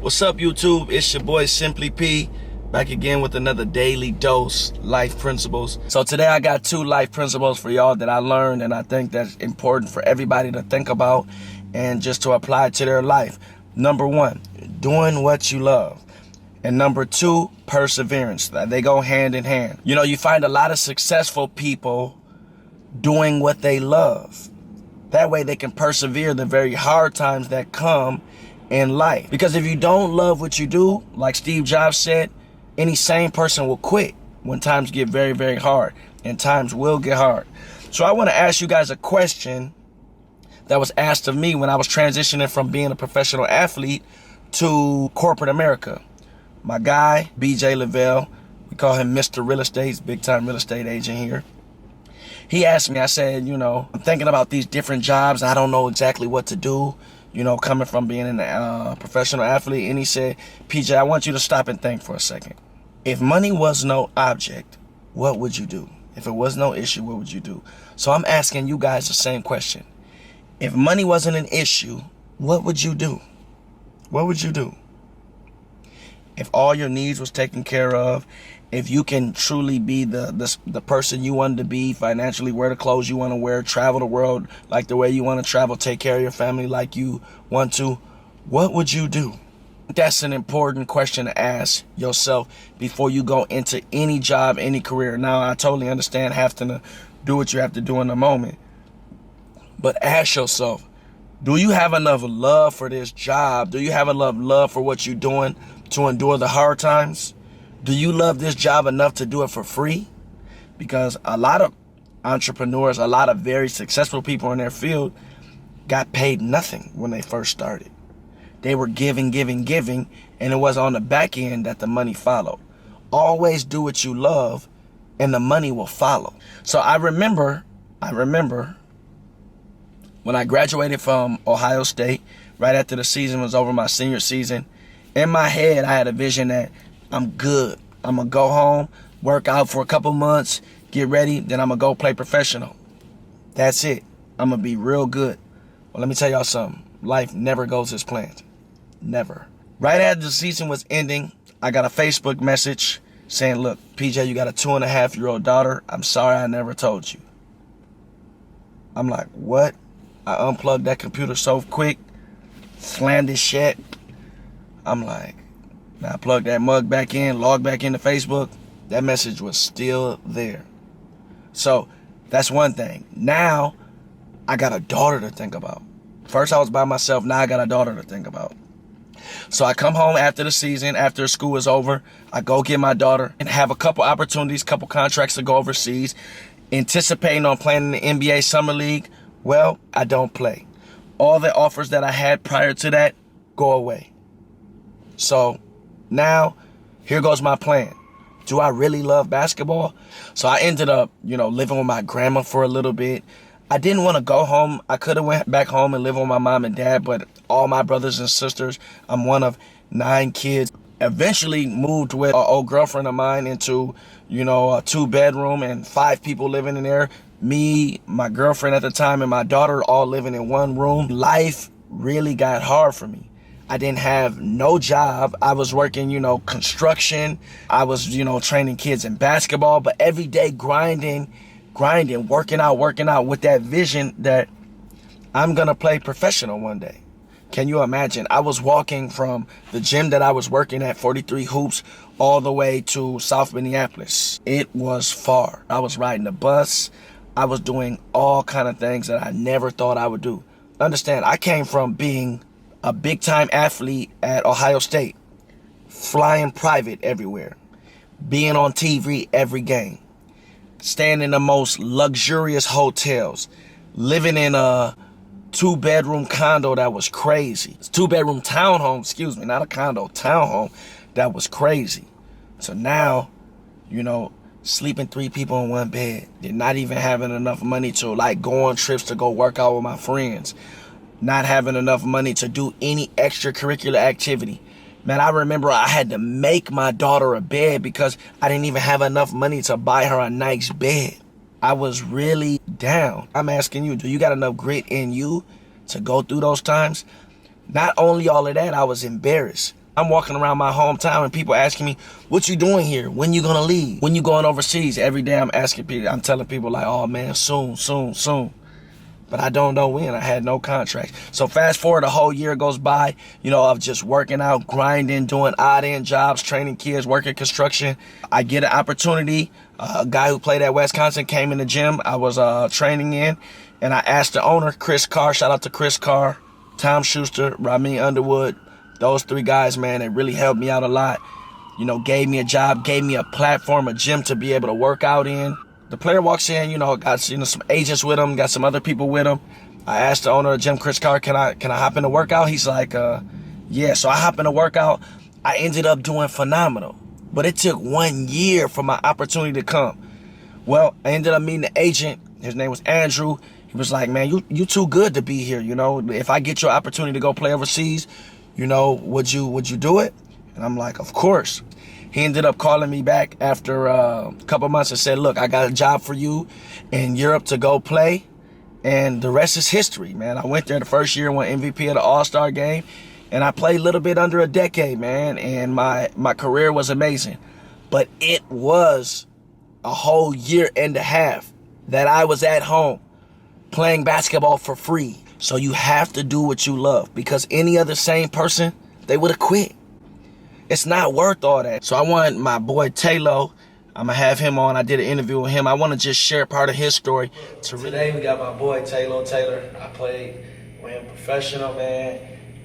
What's up, YouTube? It's your boy Simply P, back again with another daily dose life principles. So today I got 2 life principles for y'all that I learned, and I think that's important for everybody to think about and just to apply to their life. Number 1, doing what you love. And number 2, perseverance. They go hand in hand. You know, you find a lot of successful people doing what they love. That way they can persevere the very hard times that come in life. Because if you don't love what you do, like Steve Jobs said, any sane person will quit when times get very, very hard. And times will get hard. So I want to ask you guys a question that was asked of me when I was transitioning from being a professional athlete to corporate America. My guy, BJ Lavelle, we call him Mr. Real Estate, big time real estate agent here. He asked me, I said, I'm thinking about these different jobs. I don't know exactly what to do, coming from being a professional athlete. And he said, PJ, I want you to stop and think for a second. If money was no object, what would you do? If it was no issue, what would you do? So I'm asking you guys the same question. If money wasn't an issue, what would you do? What would you do? If all your needs was taken care of, if you can truly be the person you wanted to be financially, wear the clothes you want to wear, travel the world like the way you want to travel, take care of your family like you want to, what would you do? That's an important question to ask yourself before you go into any job, any career. Now, I totally understand having to do what you have to do in the moment. But ask yourself, do you have enough love for this job? Do you have enough love for what you're doing to endure the hard times? Do you love this job enough to do it for free? Because a lot of entrepreneurs, a lot of very successful people in their field got paid nothing when they first started. They were giving, and it was on the back end that the money followed. Always do what you love and the money will follow. So I remember when I graduated from Ohio State, right after the season was over, my senior season, in my head, I had a vision that I'm good. I'm going to go home, work out for a couple months, get ready, then I'm going to go play professional. That's it. I'm going to be real good. Well, let me tell y'all something. Life never goes as planned. Never. Right after the season was ending, I got a Facebook message saying, look, PJ, you got a 2.5-year-old daughter. I'm sorry I never told you. I'm like, what? I unplugged that computer so quick, slammed this shit. I'm like, now I plugged that mug back in, logged back into Facebook. That message was still there. So that's one thing. Now I got a daughter to think about. First I was by myself. Now I got a daughter to think about. So I come home after the season, after school is over. I go get my daughter and have a couple opportunities, couple contracts to go overseas, anticipating on playing in the NBA Summer League. Well, I don't play. All the offers that I had prior to that go away. So now, here goes my plan. Do I really love basketball? So I ended up, living with my grandma for a little bit. I didn't want to go home. I could have went back home and lived with my mom and dad, but all my brothers and sisters, I'm one of 9 kids. Eventually moved with an old girlfriend of mine into, a 2-bedroom and 5 people living in there. Me, my girlfriend at the time, and my daughter all living in one room. Life really got hard for me. I didn't have no job. I was working, construction. I was, training kids in basketball, but every day grinding, working out with that vision that I'm going to play professional one day. Can you imagine? I was walking from the gym that I was working at, 43 Hoops, all the way to South Minneapolis. It was far. I was riding the bus. I was doing all kind of things that I never thought I would do. Understand, I came from being a big-time athlete at Ohio State, flying private everywhere, being on TV every game, staying in the most luxurious hotels, living in a 2-bedroom condo that was crazy. 2-bedroom townhome, not a condo, townhome that was crazy. So now, sleeping 3 people in one bed, not even having enough money to go on trips to go work out with my friends, not having enough money to do any extracurricular activity. Man, I remember I had to make my daughter a bed because I didn't even have enough money to buy her a nice bed. I was really down. I'm asking you, do you got enough grit in you to go through those times? Not only all of that, I was embarrassed. I'm walking around my hometown and people asking me, what you doing here? When you gonna leave? When you going overseas? Every day I'm asking people, I'm telling people like, oh man, soon, soon, soon. But I don't know when. I had no contracts. So fast forward, a whole year goes by, you know, of just working out, grinding, doing odd end jobs, training kids, working construction. I get an opportunity. A guy who played at Wisconsin came in the gym I was training in, and I asked the owner, Chris Carr, shout out to Chris Carr, Tom Schuster, Ramin Underwood. Those three guys, man, they really helped me out a lot. You know, gave me a job, gave me a platform, a gym to be able to work out in. The player walks in, you know, got some agents with him, got some other people with him. I asked the owner of the gym, Chris Carr, can I hop in the workout? He's like, yeah. So I hop in the workout. I ended up doing phenomenal. But it took 1 year for my opportunity to come. Well, I ended up meeting the agent. His name was Andrew. He was like, man, you too good to be here. You know, if I get your opportunity to go play overseas, you know, would you do it? And I'm like, of course. He ended up calling me back after a couple months and said, look, I got a job for you in Europe to go play. And the rest is history, man. I went there the first year, won MVP of the All-Star game. And I played a little bit under a decade, man. And my career was amazing. But it was a whole year and a half that I was at home playing basketball for free. So you have to do what you love, because any other sane person, they would have quit. It's not worth all that. So I want my boy Taylor, I'm going to have him on. I did an interview with him. I want to just share part of his story. Today we got my boy Taylor. I played with him professional, man.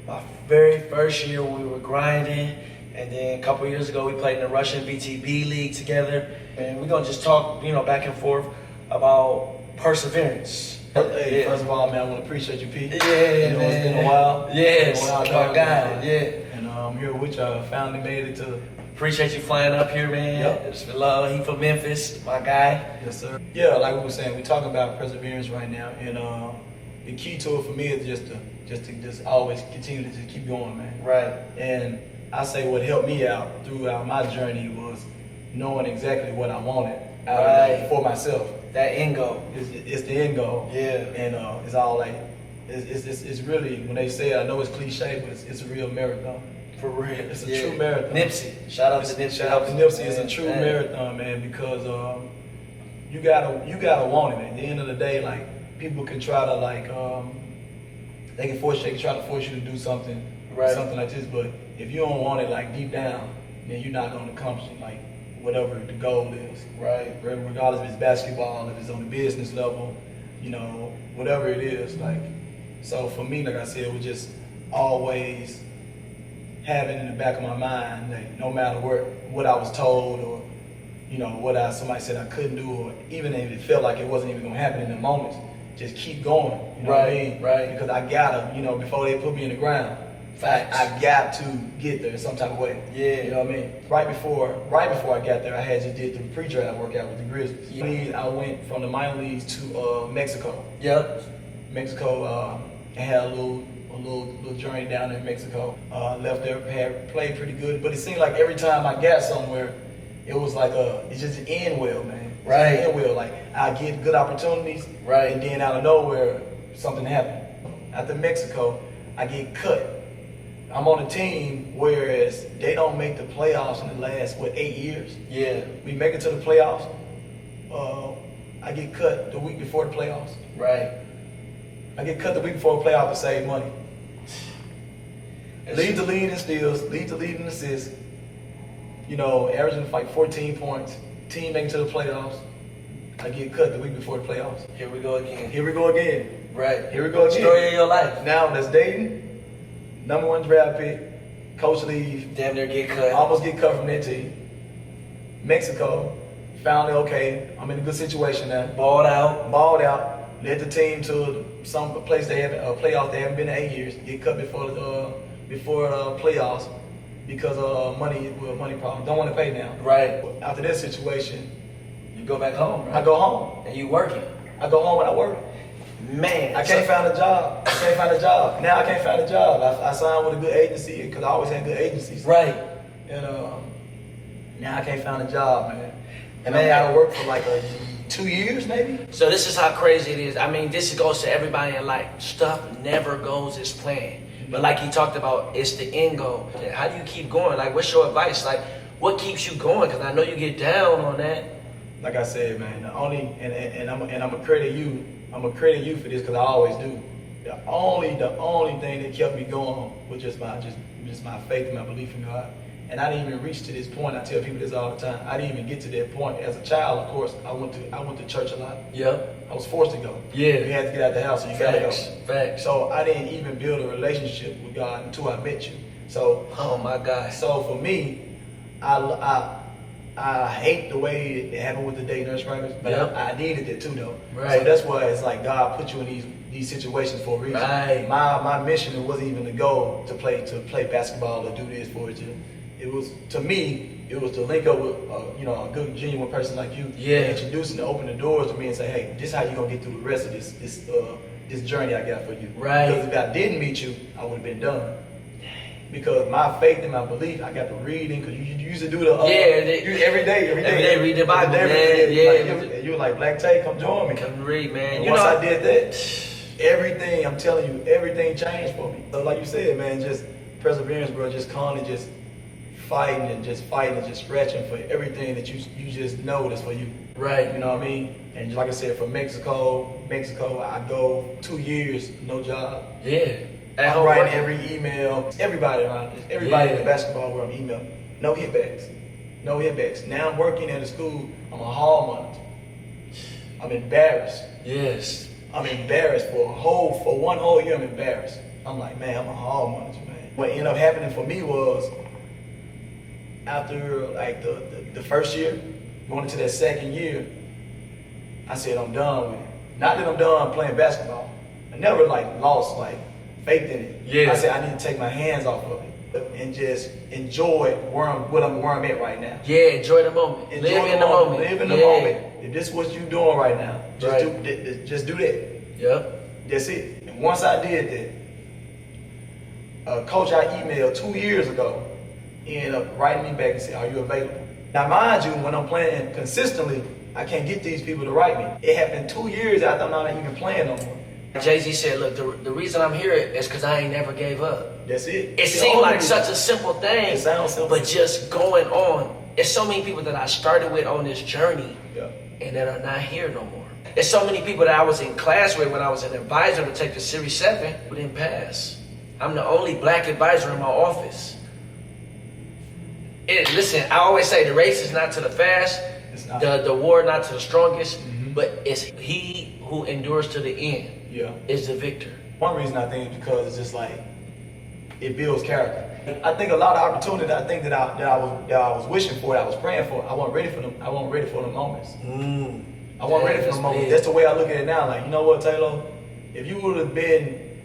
My very first year we were grinding. And then a couple years ago we played in the Russian BTB League together. And we're going to just talk, you know, back and forth about perseverance. Hey, first of all, man, I want to appreciate you, Pete. Yeah, you know, man. It's been a while. Yes, my God, yeah. And I'm here with y'all. Finally made it to. Appreciate you flying up here, man. Yep. It's for love. He from Memphis, my guy. Yes, sir. Yeah, like we were saying, we're talking about perseverance right now, and the key to it for me is just always continue to just keep going, man. Right. And I say what helped me out throughout my journey was knowing exactly what I wanted for myself. That end goal. It's the end goal. Yeah. And it's all like, it's really, when they say it, I know it's cliche, but it's a real marathon. For real. It's a true marathon. Nipsey. Shout out to Nipsey. Shout out to Nipsey. It's a true marathon, man, because you gotta want it. At the end of the day, like, people can try to they can try to force you to do something, something like this, but if you don't want it, like, deep down, then you're not gonna accomplish it, like, whatever the goal is. Right. Regardless if it's basketball, if it's on the business level, you know, whatever it is, like. So for me, like I said, it was just always having in the back of my mind, like, no matter what I was told, or, you know, somebody said I couldn't do, or even if it felt like it wasn't even gonna happen in the moment, just keep going. You know what I mean? Right. Because I gotta, you know, before they put me in the ground, I got to get there in some type of way. Yeah. You know what I mean? Right before I got there, I had just did the pre-draft workout with the Grizzlies. Yeah. I went from the minor leagues to Mexico. Yep. Mexico, I had a little journey down in Mexico. Left there, had played pretty good, but it seemed like every time I got somewhere, it was like it just end well, man. Right. End well. Like, I get good opportunities, right, and then out of nowhere, something happened. After Mexico, I get cut. I'm on a team, whereas they don't make the playoffs in the last, 8 years? Yeah. We make it to the playoffs. I get cut the week before the playoffs. Right. I get cut the week before the playoffs to save money. Lead the lead in steals, lead the lead in assists. You know, averaging like 14 points. Team making to the playoffs. I get cut the week before the playoffs. Here we go again. Here we go again. Right. Here we go again. Story of your life. Now that's Dayton. #1 draft pick, coach leave. Damn near get cut. Almost get cut from that team. Mexico, found okay, I'm in a good situation now. Balled out. Led the team to some place they haven't, playoffs they haven't been in 8 years. Get cut before playoffs because of money problems. Don't want to pay now. Right. After that situation, you go back home, right? I go home. And you working. I go home and I work. Man, I can't find a job. Now I can't find a job. I signed with a good agency because I always had good agencies. Right. And now I can't find a job, man. And Man. I gotta work for like 2 years, maybe. So this is how crazy it is. I mean, this goes to everybody in life. Stuff never goes as planned. But like he talked about, it's the end goal. How do you keep going? Like, what's your advice? Like, what keeps you going? Because I know you get down on that. Like I said, man, the only and I'm gonna credit you. I'm gonna credit you for this because I always do. The only thing that kept me going was just my faith and my belief in God. And I didn't even reach to this point. I tell people this all the time. I didn't even get to that point. As a child, of course, I went to church a lot. Yeah. I was forced to go. Yeah. You had to get out the house, so you gotta go. Facts. So I didn't even build a relationship with God until I met you. So oh my God. So for me, I hate the way it happened with the day nurse practice, but I needed it too though. Right. So that's why it's like God put you in these situations for a reason. Right. My mission wasn't even to go to play basketball or do this for it. It was, to me, it was to link up with a good, genuine person like you. Yeah. And introduce and open the doors to me and say, hey, this is how you're gonna get through the rest of this journey I got for you. Right. Because if I didn't meet you, I would have been done. Because my faith and my belief, I got to reading, because you used to do the every day read the Bible, man. Like, you were like, Black Tay, come join me. Come read, man. And once I did that, everything, I'm telling you, everything changed for me. So like you said, man, just perseverance, bro, just constantly just fighting and just scratching for everything that you just know that's for you. Right. You know what I mean? And like I said, from Mexico, I go 2 years, no job. Yeah. I'm writing every email, everybody around this, everybody in the basketball world, I'm emailing. No hitbacks. Now I'm working at a school, I'm a hall monitor. I'm embarrassed. Yes. I'm embarrassed for one whole year, I'm embarrassed. I'm like, man, I'm a hall monitor, man. What ended up happening for me was, after like the first year, going into that second year, I said I'm done with it. Not that I'm done playing basketball. I never lost faith in it. Yeah. I said I need to take my hands off of it and just enjoy where I'm at right now. Yeah, enjoy the moment. Live in the moment. Live in the moment. If this is what you're doing right now, just do that. Yep. That's it. And once I did that, a coach I emailed 2 years ago ended up writing me back and said, are you available? Now mind you, when I'm playing consistently, I can't get these people to write me. It happened 2 years after I'm not even playing no more. Jay-Z said, look, the reason I'm here is because I ain't never gave up. That's it. It seemed like such a simple thing, it sounds simple, but just going on. There's so many people that I started with on this journey and that are not here no more. There's so many people that I was in class with when I was an advisor to take the Series 7 who didn't pass. I'm the only black advisor in my office. Listen, I always say the race is not to the fast, the war not to the strongest, but it's he who endures to the end is the victor. One reason I think is because it's just like, it builds character. I think a lot of opportunity that I was wishing for, that I was praying for, I wasn't ready for them. I wasn't ready for the moments. I wasn't ready for the moments. That's the way I look at it now. Like, you know what, Taylor? If you would have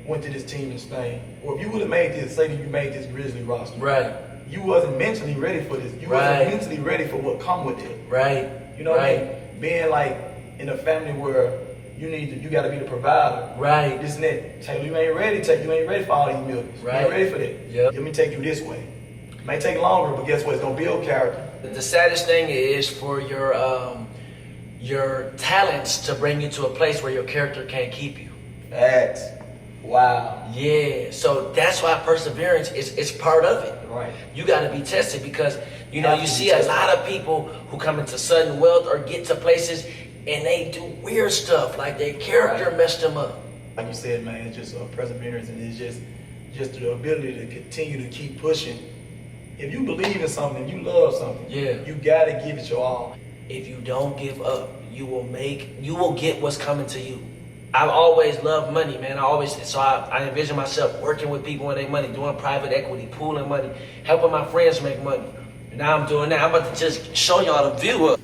went to this team in Spain, or if you would have made this, say that you made this Grizzly roster, right? You wasn't mentally ready for this. You wasn't mentally ready for what come with it. Right. You know what I mean? Being like in a family where you got to be the provider. Right. This and that. Taylor, you ain't ready. You ain't ready for all these millions. Right. You ain't ready for that. Yep. Let me take you this way. It may take longer, but guess what? It's gonna build character. The saddest thing is for your talents to bring you to a place where your character can't keep you. Facts. Wow. Yeah. So that's why perseverance is part of it. Right. You got to be tested because you see a lot of people who come into sudden wealth or get to places and they do weird stuff, like their character messed them up. Like you said, man, it's just perseverance, and it's just the ability to continue to keep pushing. If you believe in something, you love something, you gotta give it your all. If you don't give up, you will get what's coming to you. I've always loved money, man. I envision myself working with people and their money, doing private equity, pooling money, helping my friends make money. And now I'm doing that. I'm about to just show y'all the view of.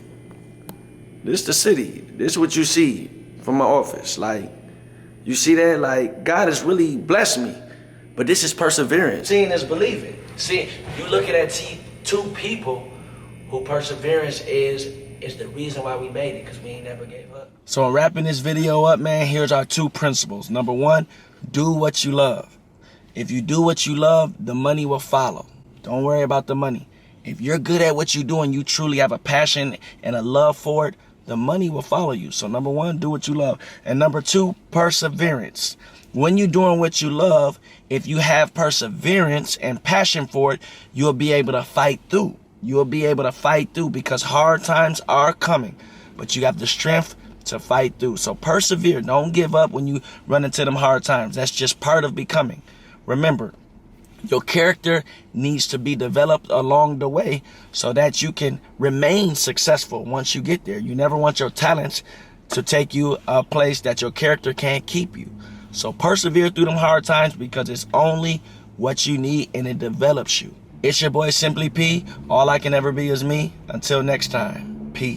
This the city. This is what you see from my office. Like, you see that? Like, God has really blessed me. But this is perseverance. Seeing is believing. See, you looking at two people who perseverance is the reason why we made it, because we ain't never gave up. So in wrapping this video up, man, here's our 2 principles. Number 1, do what you love. If you do what you love, the money will follow. Don't worry about the money. If you're good at what you do and you truly have a passion and a love for it, the money will follow you. So number one, do what you love. And number two, perseverance. When you're doing what you love, if you have perseverance and passion for it, you'll be able to fight through. You'll be able to fight through because hard times are coming, but you have the strength to fight through. So persevere. Don't give up when you run into them hard times. That's just part of becoming. Remember, your character needs to be developed along the way so that you can remain successful once you get there. You never want your talents to take you a place that your character can't keep you. So persevere through them hard times because it's only what you need and it develops you. It's your boy Simply P. All I can ever be is me. Until next time, peace.